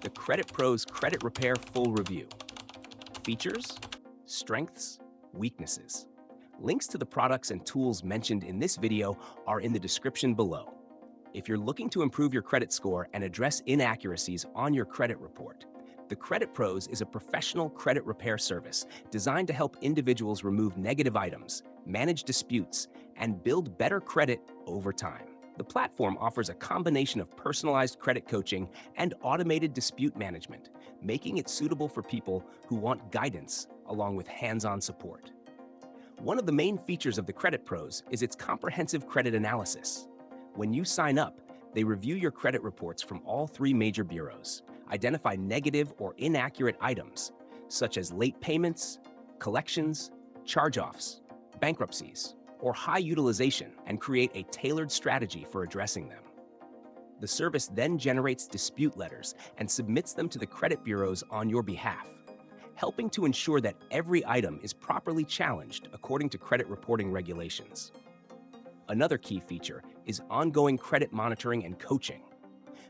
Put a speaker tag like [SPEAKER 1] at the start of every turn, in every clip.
[SPEAKER 1] the Credit Pros Credit Repair Full Review. Features, strengths, weaknesses. Links to the products and tools mentioned in this video are in the description below. If you're looking to improve your credit score and address inaccuracies on your credit report, the Credit Pros is a professional credit repair service designed to help individuals remove negative items, manage disputes, and build better credit over time. The platform offers a combination of personalized credit coaching and automated dispute management, making it suitable for people who want guidance along with hands-on support. One of the main features of the Credit Pros is its comprehensive credit analysis. When you sign up, they review your credit reports from all three major bureaus, identify negative or inaccurate items, such as late payments, collections, charge-offs, bankruptcies, or high utilization, and create a tailored strategy for addressing them. The service then generates dispute letters and submits them to the credit bureaus on your behalf, helping to ensure that every item is properly challenged according to credit reporting regulations. Another key feature is ongoing credit monitoring and coaching.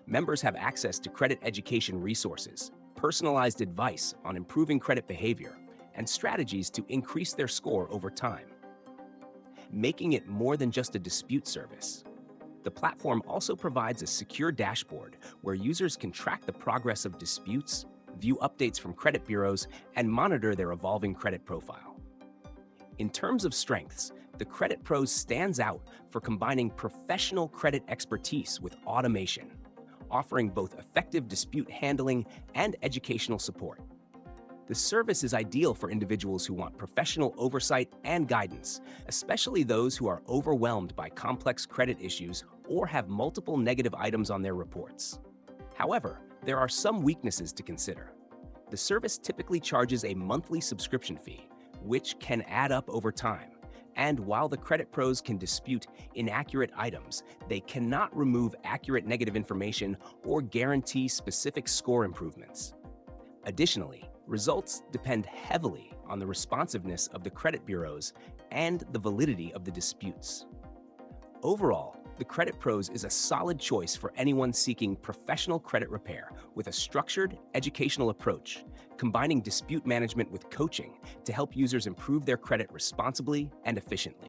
[SPEAKER 1] Members have access to credit education resources, personalized advice on improving credit behavior, and strategies to increase their score over time, making it more than just a dispute service. The platform also provides a secure dashboard where users can track the progress of disputes, view updates from credit bureaus, and monitor their evolving credit profile. In terms of strengths, the Credit Pros stands out for combining professional credit expertise with automation, offering both effective dispute handling and educational support. The service is ideal for individuals who want professional oversight and guidance, especially those who are overwhelmed by complex credit issues or have multiple negative items on their reports. However, there are some weaknesses to consider. The service typically charges a monthly subscription fee, which can add up over time. And while the Credit Pros can dispute inaccurate items, they cannot remove accurate negative information or guarantee specific score improvements. Additionally, results depend heavily on the responsiveness of the credit bureaus and the validity of the disputes. Overall, the Credit Pros is a solid choice for anyone seeking professional credit repair with a structured, educational approach, combining dispute management with coaching to help users improve their credit responsibly and efficiently.